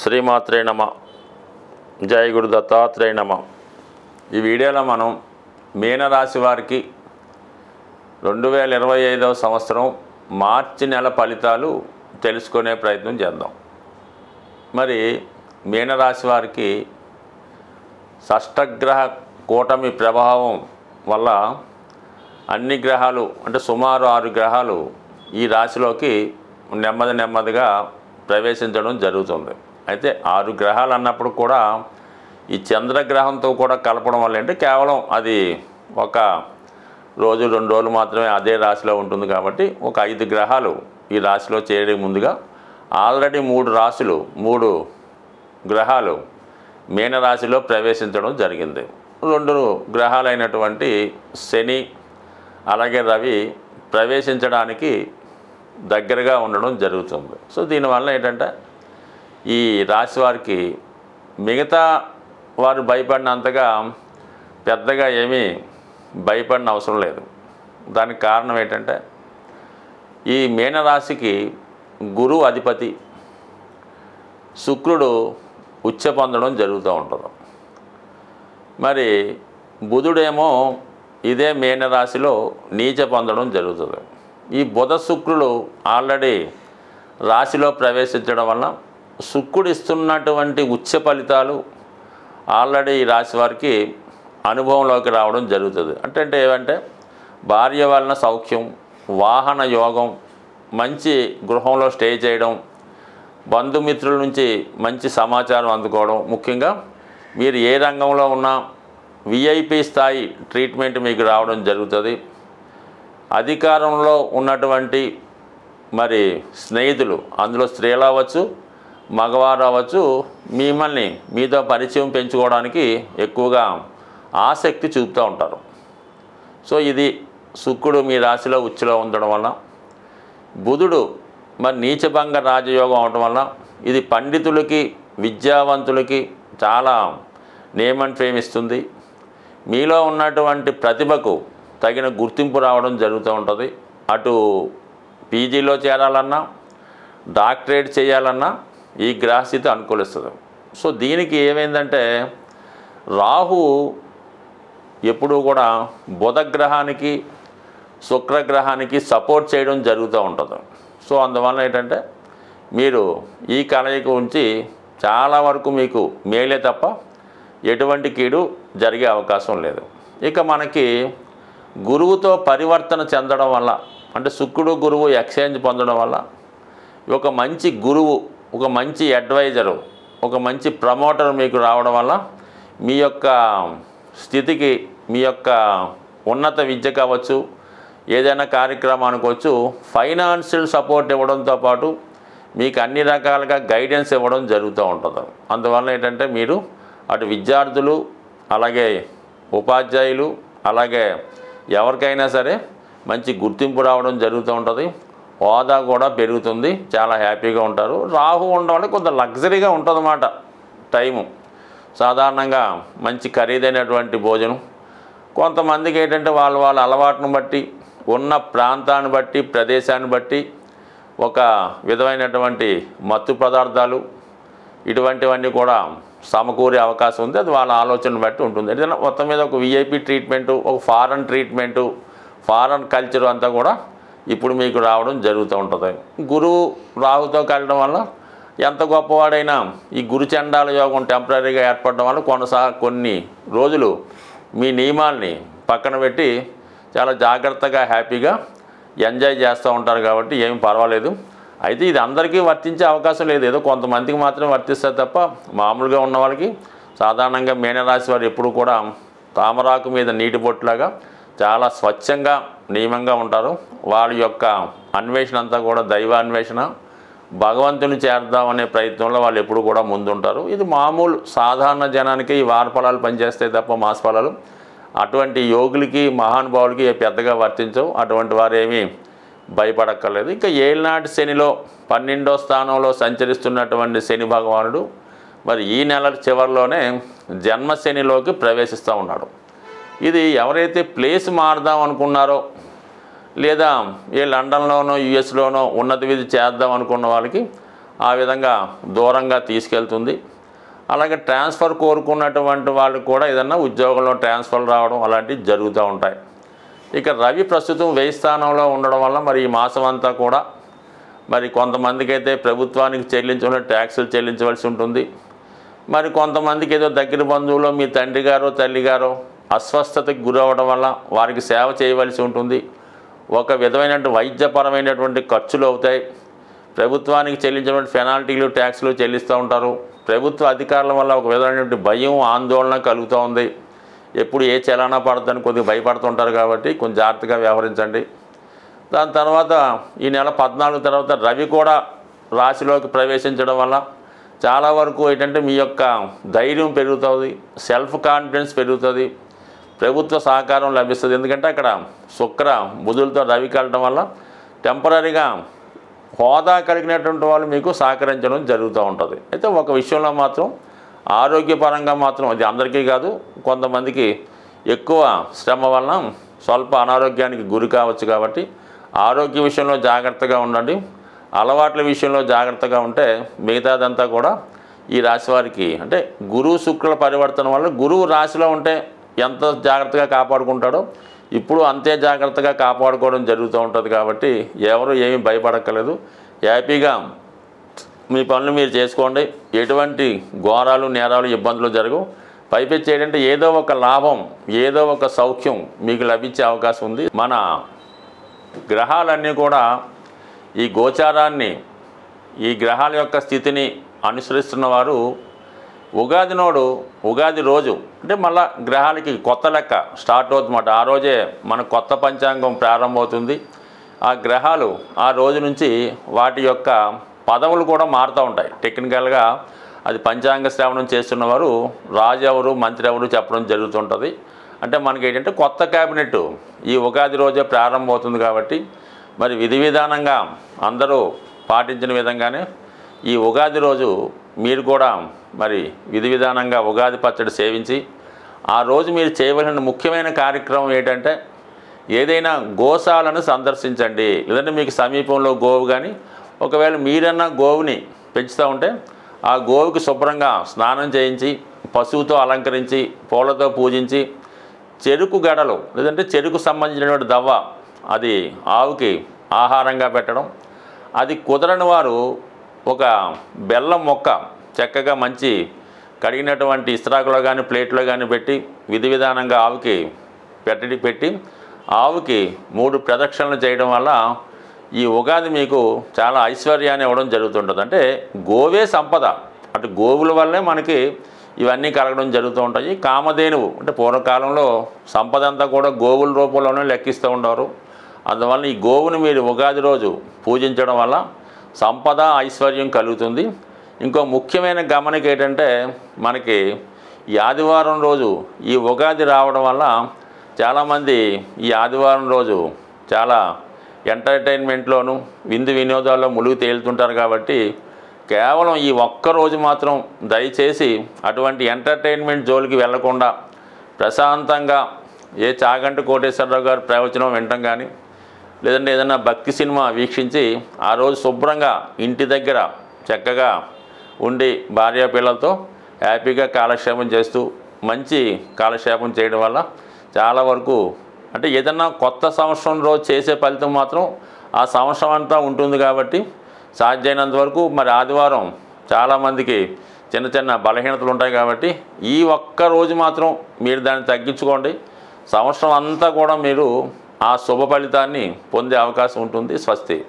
శ్రీమాత్రే నమ. జై గురు దత్తాత్రేయ నమ. ఈ వీడియోలో మనం మీనరాశి వారికి 2025వ సంవత్సరం మార్చి నెల ఫలితాలు తెలుసుకునే ప్రయత్నం చేద్దాం. మరి మీనరాశి వారికి షష్టగ్రహ కూటమి ప్రభావం వల్ల అన్ని గ్రహాలు అంటే సుమారు 6 గ్రహాలు ఈ రాశిలోకి నెమ్మదిగా ప్రవేశించడం జరుగుతుంది. అయితే 6 గ్రహాలు అన్నప్పుడు కూడా ఈ చంద్రగ్రహంతో కూడా కలపడం వల్ల అంటే కేవలం అది ఒక రోజు 2 రోజులు మాత్రమే అదే రాశిలో ఉంటుంది కాబట్టి ఒక 5 గ్రహాలు ఈ రాశిలో చేరే ముందుగా ఆల్రెడీ 3 గ్రహాలు మీనరాశిలో ప్రవేశించడం జరిగింది. 2 గ్రహాలైనటువంటి శని అలాగే రవి ప్రవేశించడానికి దగ్గరగా ఉండడం జరుగుతుంది. సో దీనివల్ల ఏంటంటే ఈ రాశి వారికి మిగతా వారు భయపడినంతగా పెద్దగా ఏమీ భయపడిన అవసరం లేదు. దానికి కారణం ఏంటంటే ఈ మీనరాశికి గురువు అధిపతి శుక్రుడు ఉచ్చ పొందడం జరుగుతూ ఉంటుంది. మరి బుధుడేమో ఇదే మీనరాశిలో నీచ పొందడం జరుగుతుంది. ఈ బుధ శుక్రులు ఆల్రెడీ రాశిలో ప్రవేశించడం వల్ల శుక్రుడు ఇస్తున్నటువంటి ఉచ్చ ఫలితాలు ఆల్రెడీ ఈ రాశి వారికి అనుభవంలోకి రావడం జరుగుతుంది. అంటే ఏమంటే భార్య వలన సౌఖ్యం, వాహన యోగం, మంచి గృహంలో స్టే చేయడం, బంధుమిత్రుల నుంచి మంచి సమాచారం అందుకోవడం, ముఖ్యంగా మీరు ఏ రంగంలో ఉన్నా విఐపి స్థాయి ట్రీట్మెంట్ మీకు రావడం జరుగుతుంది. అధికారంలో ఉన్నటువంటి మరి స్నేహితులు, అందులో స్త్రీలు అవ్వచ్చు మగవారు అవ్వచ్చు, మిమ్మల్ని మీతో పరిచయం పెంచుకోవడానికి ఎక్కువగా ఆసక్తి చూపుతూ ఉంటారు. సో ఇది శుక్రుడు మీ రాశిలో ఉచ్చులో ఉండడం వల్ల, బుధుడు మరి నీచభంగ రాజయోగం అవడం వల్ల ఇది పండితులకి విద్యావంతులకి చాలా నేమ్ అండ్ ఫేమ్ ఇస్తుంది. మీలో ఉన్నటువంటి ప్రతిభకు తగిన గుర్తింపు రావడం జరుగుతూ ఉంటుంది. అటు పీజీలో చేరాలన్నా డాక్టరేట్ చేయాలన్నా ఈ గ్రహస్థితి అనుకూలిస్తుంది. సో దీనికి ఏమైందంటే రాహు ఎప్పుడూ కూడా బుధగ్రహానికి శుక్రగ్రహానికి సపోర్ట్ చేయడం జరుగుతూ ఉంటుంది. సో అందువల్ల ఏంటంటే మీరు ఈ కలయిక ఉంచి చాలా వరకు మీకు మేలే తప్ప ఎటువంటి కీడు జరిగే అవకాశం లేదు. ఇక మనకి గురువుతో పరివర్తన చెందడం వల్ల అంటే శుక్రుడు గురువు ఎక్స్చేంజ్ పొందడం వల్ల ఒక మంచి గురువు, ఒక మంచి అడ్వైజరు, ఒక మంచి ప్రమోటర్ మీకు రావడం వల్ల మీ యొక్క స్థితికి, మీ యొక్క ఉన్నత విద్య కావచ్చు, ఏదైనా కార్యక్రమానికి వచ్చు ఫైనాన్షియల్ సపోర్ట్ ఇవ్వడంతో పాటు మీకు అన్ని రకాలుగా గైడెన్స్ ఇవ్వడం జరుగుతూ ఉంటుంది. అందువల్ల ఏంటంటే మీరు అటు విద్యార్థులు అలాగే ఉపాధ్యాయులు అలాగే ఎవరికైనా సరే మంచి గుర్తింపు రావడం జరుగుతూ ఉంటుంది. హోదా కూడా పెరుగుతుంది, చాలా హ్యాపీగా ఉంటారు. రాహు ఉండడం వల్ల కొంత లగ్జరీగా ఉంటుందన్నమాట టైము. సాధారణంగా మంచి ఖరీదైనటువంటి భోజనం, కొంతమందికి ఏంటంటే వాళ్ళ అలవాటును బట్టి, ఉన్న ప్రాంతాన్ని బట్టి, ప్రదేశాన్ని బట్టి ఒక విధమైనటువంటి మత్తు పదార్థాలు ఇటువంటివన్నీ కూడా సమకూరే అవకాశం ఉంది. అది వాళ్ళ ఆలోచన బట్టి ఉంటుంది. ఏదైనా మొత్తం మీద ఒక విఐపి ట్రీట్మెంటు, ఒక ఫారెన్ ట్రీట్మెంటు, ఫారెన్ కల్చర్ అంతా కూడా ఇప్పుడు మీకు రావడం జరుగుతూ ఉంటుంది. గురువు రాహుతో కలవడం వల్ల ఎంత గొప్పవాడైనా ఈ గురుచండాల యోగం టెంపరీగా ఏర్పడడం వల్ల కొన్ని రోజులు మీ నియమాల్ని పక్కన పెట్టి చాలా జాగ్రత్తగా హ్యాపీగా ఎంజాయ్ చేస్తూ ఉంటారు కాబట్టి ఏమి పర్వాలేదు. అయితే ఇది అందరికీ వర్తించే అవకాశం లేదు, ఏదో కొంతమందికి మాత్రమే వర్తిస్తారు తప్ప మామూలుగా ఉన్న వాళ్ళకి సాధారణంగా మీనరాశి వారు ఎప్పుడు కూడా తామరాకు మీద నీటి బొట్టులాగా చాలా స్వచ్ఛంగా నియమంగా ఉంటారు. వాళ్ళ యొక్క అన్వేషణ అంతా కూడా దైవాన్వేషణ, భగవంతుని చేద్దామనే ప్రయత్నంలో వాళ్ళు ఎప్పుడు కూడా ముందుంటారు. ఇది మామూలు సాధారణ జనానికి ఈ వార ఫలాలు పనిచేస్తాయి తప్ప మాస ఫలాలు అటువంటి యోగులకి మహానుభావులకి పెద్దగా వర్తించవు. అటువంటి వారు ఏమీ భయపడక్కర్లేదు. ఇంకా ఏళ్ళనాటి శనిలో 12వ స్థానంలో సంచరిస్తున్నటువంటి శని భగవానుడు మరి ఈ నెల చివరిలోనే జన్మశనిలోకి ప్రవేశిస్తూ ఉన్నాడు. ఇది ఎవరైతే ప్లేస్ మారుదాం అనుకున్నారో లేదా ఏ లండన్లోనో యుఎస్లోనో ఉన్నత విధి చేద్దాం అనుకున్న వాళ్ళకి ఆ విధంగా దూరంగా తీసుకెళ్తుంది. అలాగే ట్రాన్స్ఫర్ కోరుకున్నటువంటి వాళ్ళు కూడా ఏదన్నా ఉద్యోగంలో ట్రాన్స్ఫర్ రావడం అలాంటివి జరుగుతూ ఉంటాయి. ఇక రవి ప్రస్తుతం 1000 స్థానంలో ఉండడం వల్ల మరి ఈ మాసం అంతా కూడా మరి కొంతమందికి అయితే ప్రభుత్వానికి చెల్లించవలసిన ట్యాక్సులు చెల్లించవలసి ఉంటుంది. మరి కొంతమందికి ఏదో దగ్గర బంధువులో మీ తండ్రి గారో తల్లి గారో అస్వస్థతకు గురవడం వల్ల వారికి సేవ చేయవలసి ఉంటుంది. ఒక విధమైనటువంటి వైద్యపరమైనటువంటి ఖర్చులు అవుతాయి. ప్రభుత్వానికి చెల్లించినటువంటి పెనాల్టీలు ట్యాక్సులు చెల్లిస్తూ ఉంటారు. ప్రభుత్వ అధికారుల వల్ల ఒక విధమైనటువంటి భయం ఆందోళన కలుగుతూ ఉంది. ఎప్పుడు ఏ చలానా పడతాని కొద్దిగా భయపడుతుంటారు కాబట్టి కొంచెం జాగ్రత్తగా వ్యవహరించండి. దాని తర్వాత ఈ నెల 14 తర్వాత రవి కూడా రాశిలోకి ప్రవేశించడం వల్ల చాలా వరకు ఏంటంటే మీ యొక్క ధైర్యం పెరుగుతుంది, సెల్ఫ్ కాన్ఫిడెన్స్ పెరుగుతుంది, ప్రభుత్వ సహకారం లభిస్తుంది. ఎందుకంటే అక్కడ శుక్ర బుధులతో రవి కలటం వల్ల టెంపరీగా హోదా కలిగినటువంటి వాళ్ళు మీకు సహకరించడం జరుగుతూ ఉంటుంది. అయితే ఒక విషయంలో మాత్రం ఆరోగ్యపరంగా మాత్రం అది అందరికీ కాదు, కొంతమందికి ఎక్కువ శ్రమ వలన స్వల్ప అనారోగ్యానికి గురి కావచ్చు. కాబట్టి ఆరోగ్య విషయంలో జాగ్రత్తగా ఉండండి. అలవాట్ల విషయంలో జాగ్రత్తగా ఉంటే మిగతాదంతా కూడా ఈ రాశి వారికి అంటే గురువు శుక్రుల పరివర్తన వల్ల గురువు రాశిలో ఉంటే ఎంత జాగ్రత్తగా కాపాడుకుంటాడో ఇప్పుడు అంతే జాగ్రత్తగా కాపాడుకోవడం జరుగుతూ ఉంటుంది. కాబట్టి ఎవరు ఏమీ భయపడక్కర్లేదు, హ్యాపీగా మీ పనులు మీరు చేసుకోండి. ఎటువంటి ఘోరాలు నేరాలు ఇబ్బందులు జరగవు. పైపెచ్చి ఏంటంటే ఏదో ఒక లాభం ఏదో ఒక సౌఖ్యం మీకు లభించే అవకాశం ఉంది. మన గ్రహాలన్నీ కూడా ఈ గోచారాన్ని ఈ గ్రహాల యొక్క స్థితిని అనుసరిస్తున్న వారు ఉగాది రోజు అంటే మళ్ళా గ్రహాలకి కొత్త లెక్క స్టార్ట్ అవుతుందన్నమాట. ఆ రోజే మన కొత్త పంచాంగం ప్రారంభమవుతుంది. ఆ గ్రహాలు ఆ రోజు నుంచి వాటి యొక్క పదవులు కూడా మారుతూ ఉంటాయి. టెక్నికల్గా అది పంచాంగ శ్రవణం చేస్తున్నవారు రాజు ఎవరు మంత్రి ఎవరు చెప్పడం జరుగుతుంటుంది. అంటే మనకి ఏంటంటే కొత్త క్యాబినెట్ ఈ ఉగాది రోజే ప్రారంభమవుతుంది. కాబట్టి మరి విధి విధానంగా అందరూ పాటించిన విధంగానే ఈ ఉగాది రోజు మీరు కూడా మరి విధి విధానంగా ఉగాది పచ్చడి సేవించి ఆ రోజు మీరు చేయవలసిన ముఖ్యమైన కార్యక్రమం ఏంటంటే ఏదైనా గోశాలను సందర్శించండి. లేదంటే మీకు సమీపంలో గోవు కానీ ఒకవేళ మీరన్నా గోవుని పెంచుతూ ఉంటే ఆ గోవుకి శుభ్రంగా స్నానం చేయించి పశువుతో అలంకరించి పూలతో పూజించి చెరుకు గడలు లేదంటే చెరుకు సంబంధించినటువంటి దవ్వ అది ఆవుకి ఆహారంగా పెట్టడం. అది కుదరని వారు ఒక బెల్లం మొక్క చక్కగా మంచి కడిగినటువంటి ఇస్త్రాకులో కానీ ప్లేట్లో కానీ పెట్టి విధి విధానంగా ఆవుకి పెట్టి ఆవుకి 3 ప్రదక్షిణలు చేయడం వల్ల ఈ ఉగాది మీకు చాలా ఐశ్వర్యాన్ని ఇవ్వడం జరుగుతుంటుంది. అంటే గోవే సంపద, అటు గోవుల వల్లే మనకి ఇవన్నీ కలగడం జరుగుతూ ఉంటాయి. కామధేనువు అంటే పూర్వకాలంలో సంపద అంతా కూడా గోవుల రూపంలోనే లెక్కిస్తూ ఉండేవారు. అందువల్ల ఈ గోవుని మీరు ఉగాది రోజు పూజించడం వల్ల సంపద ఐశ్వర్యం కలుగుతుంది. ఇంకో ముఖ్యమైన గమనిక ఏంటంటే మనకి ఈ ఆదివారం రోజు ఈ ఉగాది రావడం వల్ల చాలామంది ఈ ఆదివారం రోజు చాలా ఎంటర్టైన్మెంట్లోను విందు వినోదాల్లో ములుగు తేలుతుంటారు. కాబట్టి కేవలం ఈ ఒక్కరోజు మాత్రం దయచేసి అటువంటి ఎంటర్టైన్మెంట్ జోలికి వెళ్లకుండా ప్రశాంతంగా ఏ చాగంటి కోటేశ్వరరావు గారి ప్రవచనం వినటం కానీ లేదంటే ఏదైనా భక్తి సినిమా వీక్షించి ఆ రోజు శుభ్రంగా ఇంటి దగ్గర చక్కగా ఉండి భార్య పిల్లలతో హ్యాపీగా కాలక్షేపం చేస్తూ మంచి కాలక్షేపం చేయడం వల్ల చాలా వరకు అంటే ఏదన్నా కొత్త సంవత్సరం రోజు చేసే ఫలితం మాత్రం ఆ సంవత్సరం అంతా ఉంటుంది. కాబట్టి సాధ్యమైనంత వరకు మరి ఆదివారం చాలామందికి చిన్న చిన్న బలహీనతలు ఉంటాయి. కాబట్టి ఈ ఒక్క రోజు మాత్రం మీరు దాన్ని తగ్గించుకోండి. సంవత్సరం అంతా కూడా మీరు ఆ శుభ ఫలితాన్ని పొందే అవకాశం ఉంటుంది. స్వస్తి.